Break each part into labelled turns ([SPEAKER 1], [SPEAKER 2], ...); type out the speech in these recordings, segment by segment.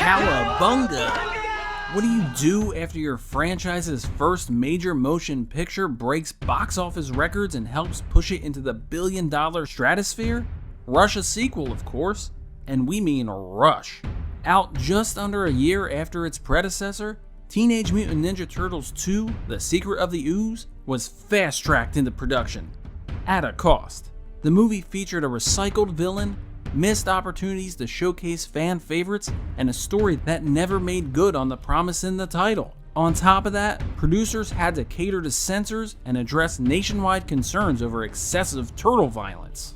[SPEAKER 1] COWABUNGA! What do you do after your franchise's first major motion picture breaks box office records and helps push it into the billion-dollar stratosphere? Rush a sequel, of course, and we mean rush. Out just under a year after its predecessor, Teenage Mutant Ninja Turtles 2: The Secret of the Ooze was fast-tracked into production, at a cost. The movie featured a recycled villain, missed opportunities to showcase fan favorites, and a story that never made good on the promise in the title. On top of that, producers had to cater to censors and address nationwide concerns over excessive turtle violence.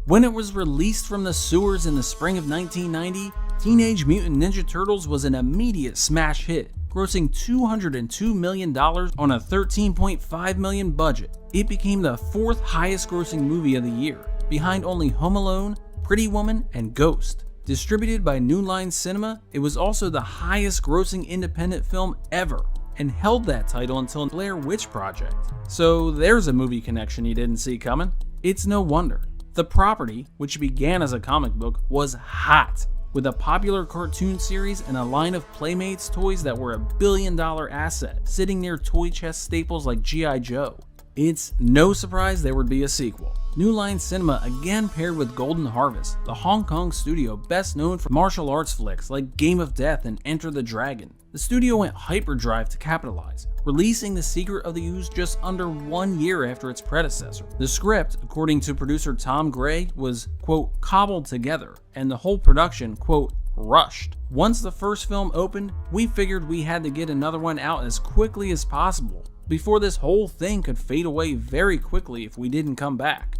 [SPEAKER 1] When it was released from the sewers in the spring of 1990, Teenage Mutant Ninja Turtles was an immediate smash hit, grossing $202 million on a $13.5 million budget. It became the fourth highest grossing movie of the year, behind only Home Alone, Pretty Woman, and Ghost. Distributed by New Line Cinema, it was also the highest grossing independent film ever, and held that title until Blair Witch Project. So there's a movie connection you didn't see coming. It's no wonder. The property, which began as a comic book, was hot, with a popular cartoon series and a line of Playmates toys that were a billion-dollar asset, sitting near toy chest staples like G.I. Joe. It's no surprise there would be a sequel. New Line Cinema again paired with Golden Harvest, the Hong Kong studio best known for martial arts flicks like Game of Death and Enter the Dragon. The studio went hyperdrive to capitalize, releasing The Secret of the Ooze just under 1 year after its predecessor. The script, according to producer Tom Gray, was, quote, cobbled together, and the whole production, quote, rushed. Once the first film opened, we figured we had to get another one out as quickly as possible, before this whole thing could fade away very quickly if we didn't come back.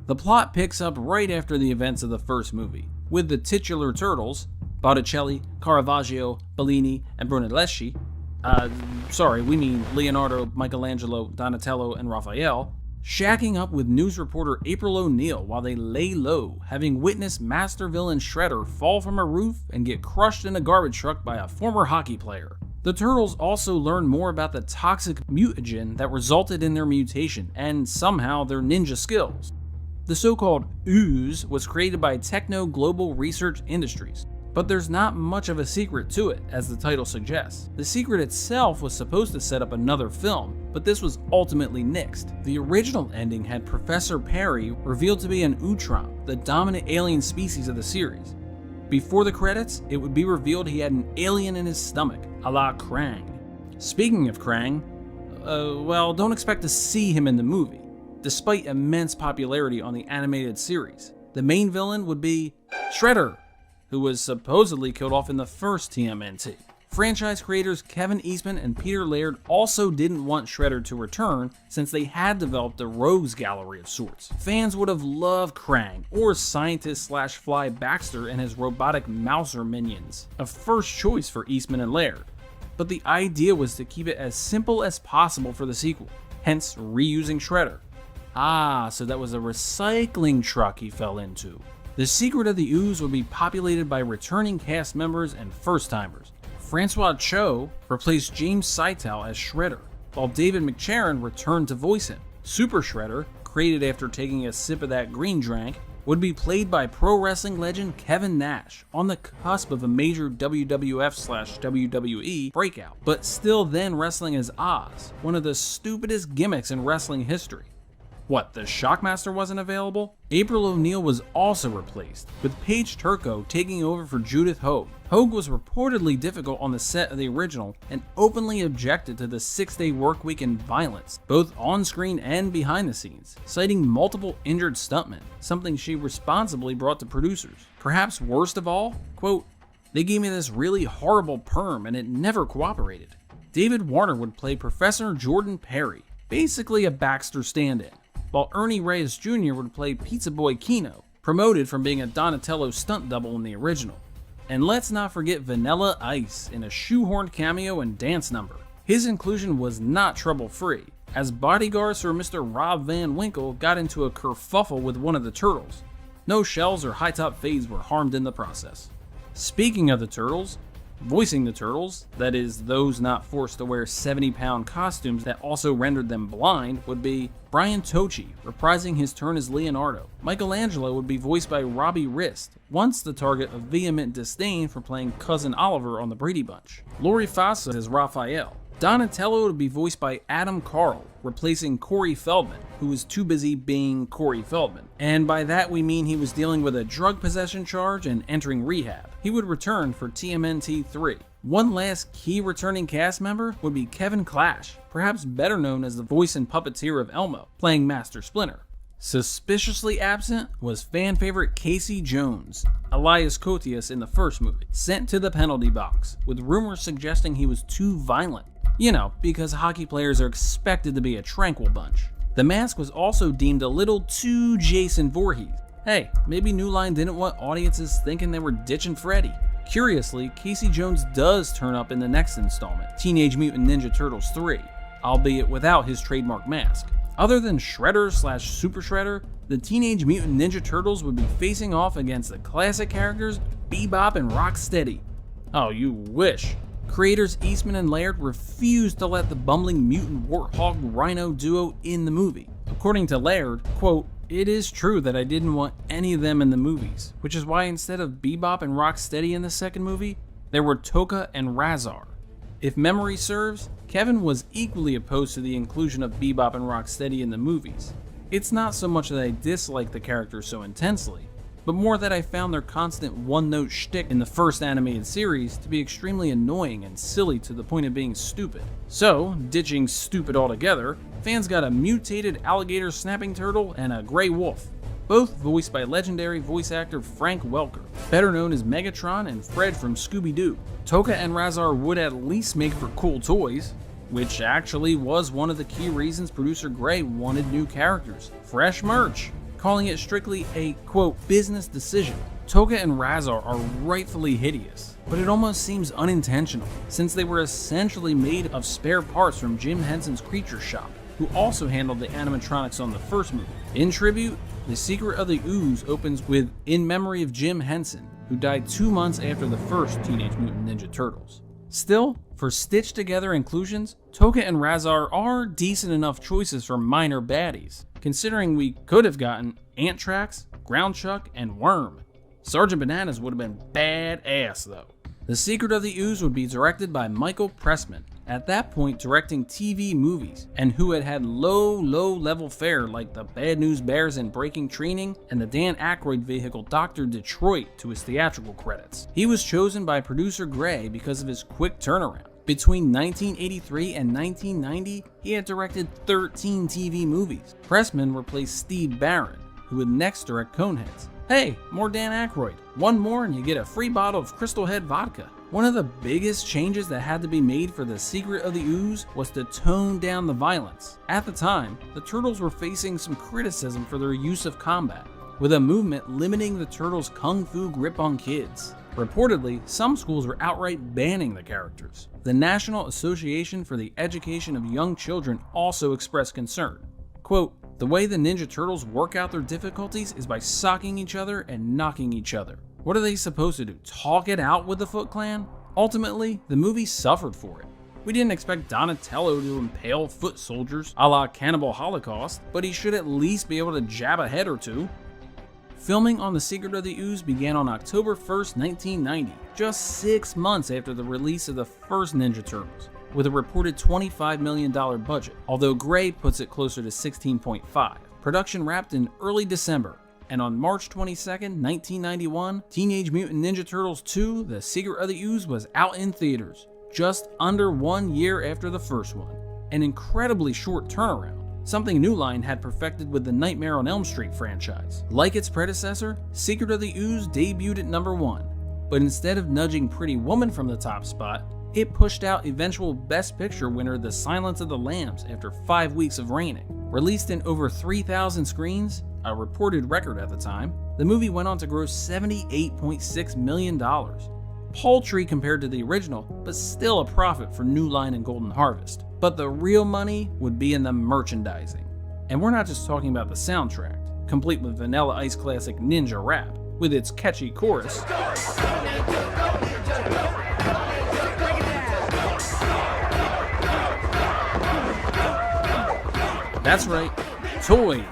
[SPEAKER 1] The plot picks up right after the events of the first movie, with the titular turtles, Botticelli, Caravaggio, Bellini, and Brunelleschi, we mean Leonardo, Michelangelo, Donatello, and Raphael, shacking up with news reporter April O'Neil while they lay low, having witnessed master villain Shredder fall from a roof and get crushed in a garbage truck by a former hockey player. The Turtles also learn more about the toxic mutagen that resulted in their mutation, and somehow their ninja skills. The so-called Ooze was created by Techno Global Research Industries, but there's not much of a secret to it, as the title suggests. The secret itself was supposed to set up another film, but this was ultimately nixed. The original ending had Professor Perry revealed to be an Utrom, the dominant alien species of the series. Before the credits, it would be revealed he had an alien in his stomach, a la Krang. Speaking of Krang, don't expect to see him in the movie, despite immense popularity on the animated series. The main villain would be Shredder, who was supposedly killed off in the first TMNT. Franchise creators Kevin Eastman and Peter Laird also didn't want Shredder to return, since they had developed a rogues gallery of sorts. Fans would have loved Krang, or scientist/Fly Baxter and his robotic Mouser minions, a first choice for Eastman and Laird. But the idea was to keep it as simple as possible for the sequel, hence reusing Shredder. So that was a recycling truck he fell into. The Secret of the Ooze would be populated by returning cast members and first-timers. Francois Cho replaced James Saitow as Shredder, while David McCharron returned to voice him. Super Shredder, created after taking a sip of that green drink, would be played by pro wrestling legend Kevin Nash, on the cusp of a major WWF/WWE breakout, but still then wrestling as Oz, one of the stupidest gimmicks in wrestling history. What, the Shockmaster wasn't available? April O'Neil was also replaced, with Paige Turco taking over for Judith Hogue. Hogue was reportedly difficult on the set of the original and openly objected to the 6-day workweek and violence, both on-screen and behind the scenes, citing multiple injured stuntmen, something she responsibly brought to producers. Perhaps worst of all, quote, "They gave me this really horrible perm and it never cooperated." David Warner would play Professor Jordan Perry, basically a Baxter stand-in, while Ernie Reyes Jr. would play Pizza Boy Kino, promoted from being a Donatello stunt double in the original. And let's not forget Vanilla Ice in a shoehorned cameo and dance number. His inclusion was not trouble-free, as bodyguards for Mr. Rob Van Winkle got into a kerfuffle with one of the Turtles. No shells or high-top fades were harmed in the process. Speaking of the Turtles, Voicing the Turtles, that is, those not forced to wear 70-pound costumes that also rendered them blind, would be Brian Tochi, reprising his turn as Leonardo. Michelangelo would be voiced by Robbie Rist, once the target of vehement disdain for playing Cousin Oliver on the Brady Bunch. Lori Fassa as Raphael. Donatello would be voiced by Adam Carl, replacing Corey Feldman, who was too busy being Corey Feldman. And by that we mean he was dealing with a drug possession charge and entering rehab. He would return for TMNT 3. One last key returning cast member would be Kevin Clash, perhaps better known as the voice and puppeteer of Elmo, playing Master Splinter. Suspiciously absent was fan favorite Casey Jones, Elias Koteas in the first movie, sent to the penalty box, with rumors suggesting he was too violent. You know, because hockey players are expected to be a tranquil bunch. The mask was also deemed a little too Jason Voorhees. Hey, maybe New Line didn't want audiences thinking they were ditching Freddy. Curiously, Casey Jones does turn up in the next installment, Teenage Mutant Ninja Turtles 3, albeit without his trademark mask. Other than Shredder/Super Shredder, the Teenage Mutant Ninja Turtles would be facing off against the classic characters Bebop and Rocksteady. Oh, you wish. Creators Eastman and Laird refused to let the bumbling mutant warthog rhino duo in the movie. According to Laird, quote, "It is true that I didn't want any of them in the movies, which is why instead of Bebop and Rocksteady in the second movie, there were Toka and Razar." If memory serves, Kevin was equally opposed to the inclusion of Bebop and Rocksteady in the movies. It's not so much that I dislike the characters so intensely, but more that I found their constant one-note shtick in the first animated series to be extremely annoying and silly to the point of being stupid. So, ditching stupid altogether, fans got a mutated alligator snapping turtle and a gray wolf, both voiced by legendary voice actor Frank Welker, better known as Megatron and Fred from Scooby-Doo. Toka and Razar would at least make for cool toys, which actually was one of the key reasons producer Gray wanted new characters, fresh merch, calling it strictly a, quote, business decision. Toka and Razar are rightfully hideous, but it almost seems unintentional, since they were essentially made of spare parts from Jim Henson's Creature Shop, who also handled the animatronics on the first movie. In tribute, The Secret of the Ooze opens with In Memory of Jim Henson, who died 2 months after the first Teenage Mutant Ninja Turtles. Still, for stitched together inclusions, Toka and Razar are decent enough choices for minor baddies, considering we could have gotten Antrax, Groundchuck, and Worm. Sergeant Bananas would have been badass though. The Secret of the Ooze would be directed by Michael Pressman, at that point directing TV movies, and who had had low level fare like the Bad News Bears and Breaking Training and the Dan Aykroyd vehicle Dr. Detroit to his theatrical credits. He was chosen by producer Gray because of his quick turnaround. Between 1983 and 1990, he had directed 13 TV movies. Pressman replaced Steve Barron, who would next direct Coneheads. Hey, more Dan Aykroyd. One more and you get a free bottle of Crystal Head vodka. One of the biggest changes that had to be made for The Secret of the Ooze was to tone down the violence. At the time, the Turtles were facing some criticism for their use of combat, with a movement limiting the Turtles' kung fu grip on kids. Reportedly, some schools were outright banning the characters. The National Association for the Education of Young Children also expressed concern. Quote, "The way the Ninja Turtles work out their difficulties is by socking each other and knocking each other. What are they supposed to do, talk it out with the Foot Clan?" Ultimately, the movie suffered for it. We didn't expect Donatello to impale foot soldiers a la Cannibal Holocaust, but he should at least be able to jab a head or two. Filming on The Secret of the Ooze began on October 1st, 1990, just 6 months after the release of the first Ninja Turtles, with a reported $25 million budget, although Gray puts it closer to $16.5. Production wrapped in early December, and on March 22nd, 1991, Teenage Mutant Ninja Turtles 2: The Secret of the Ooze was out in theaters, just under 1 year after the first one. An incredibly short turnaround, something New Line had perfected with the Nightmare on Elm Street franchise. Like its predecessor, Secret of the Ooze debuted at number 1, but instead of nudging Pretty Woman from the top spot, it pushed out eventual Best Picture winner The Silence of the Lambs after 5 weeks of reigning. Released in over 3,000 screens, a reported record at the time, the movie went on to gross $78.6 million. Paltry compared to the original, but still a profit for New Line and Golden Harvest. But the real money would be in the merchandising. And we're not just talking about the soundtrack, complete with Vanilla Ice classic Ninja Rap, with its catchy chorus, That's right, toys.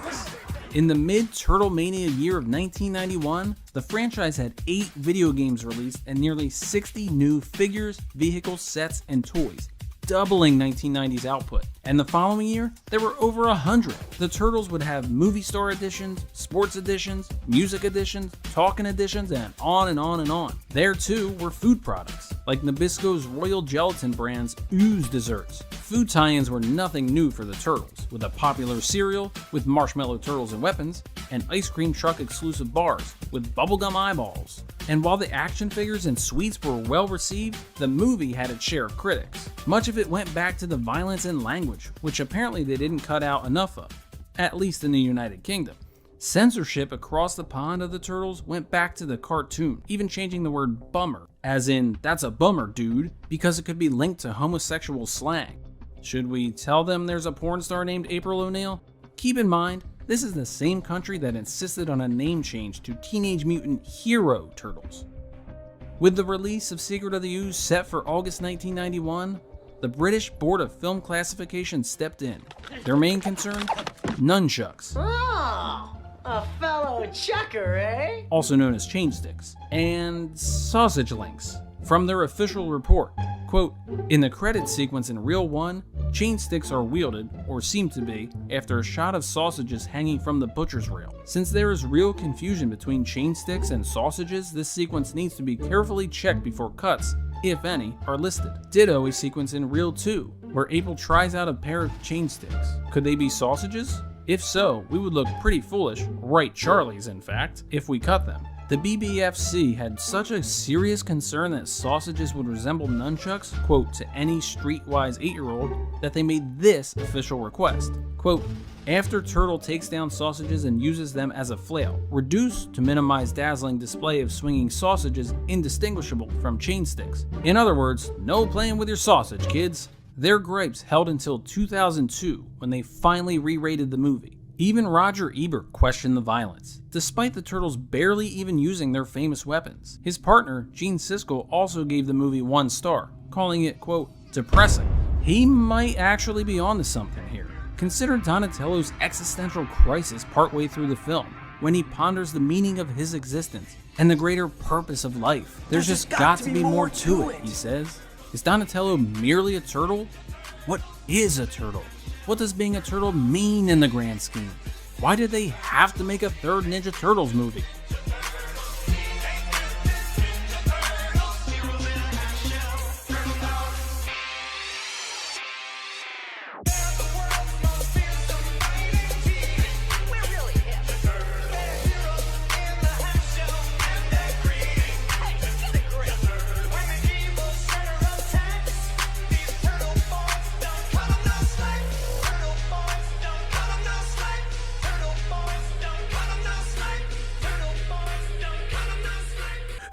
[SPEAKER 1] In the mid-Turtlemania year of 1991, the franchise had 8 video games released and nearly 60 new figures, vehicles, sets, and toys, doubling 1990's output. And the following year, there were over 100. The Turtles would have movie star editions, sports editions, music editions, talking editions, and on and on and on. There too were food products, like Nabisco's Royal Gelatin brand's Ooze desserts. Food tie-ins were nothing new for the Turtles, with a popular cereal with marshmallow turtles and weapons, and ice cream truck exclusive bars with bubblegum eyeballs. And while the action figures and sweets were well received, the movie had its share of critics. Much of it went back to the violence and language, which apparently they didn't cut out enough of, at least in the United Kingdom. Censorship across the pond of the Turtles went back to the cartoon, even changing the word bummer, as in, that's a bummer, dude, because it could be linked to homosexual slang. Should we tell them there's a porn star named April O'Neil? Keep in mind, this is the same country that insisted on a name change to Teenage Mutant Hero Turtles. With the release of Secret of the Ooze set for August 1991, the British Board of Film Classification stepped in. Their main concern? Nunchucks.
[SPEAKER 2] Oh, a fellow chucker, eh?
[SPEAKER 1] Also known as chain sticks, and sausage links. From their official report, quote, in the credit sequence in Reel 1, chain sticks are wielded, or seem to be, after a shot of sausages hanging from the butcher's rail. Since there is real confusion between chain sticks and sausages, this sequence needs to be carefully checked before cuts, if any, are listed. Ditto a sequence in Reel 2, where April tries out a pair of chain sticks. Could they be sausages? If so, we would look pretty foolish, right Charlie's in fact, if we cut them. The BBFC had such a serious concern that sausages would resemble nunchucks, quote, to any streetwise 8-year-old, that they made this official request. Quote, after Turtle takes down sausages and uses them as a flail, reduced to minimize dazzling display of swinging sausages indistinguishable from chain sticks. In other words, no playing with your sausage, kids. Their gripes held until 2002, when they finally re-rated the movie. Even Roger Ebert questioned the violence, despite the Turtles barely even using their famous weapons. His partner, Gene Siskel, also gave the movie 1 star, calling it, quote, depressing. He might actually be onto something here. Consider Donatello's existential crisis partway through the film, when he ponders the meaning of his existence and the greater purpose of life. There's just got to be more to it, he says. Is Donatello merely a turtle? What is a turtle? What does being a turtle mean in the grand scheme? Why did they have to make a third Ninja Turtles movie?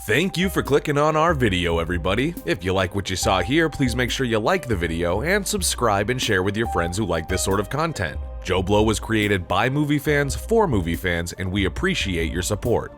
[SPEAKER 3] Thank you for clicking on our video, everybody. If you like what you saw here, please make sure you like the video and subscribe and share with your friends who like this sort of content. Joe Blow was created by movie fans for movie fans, and we appreciate your support.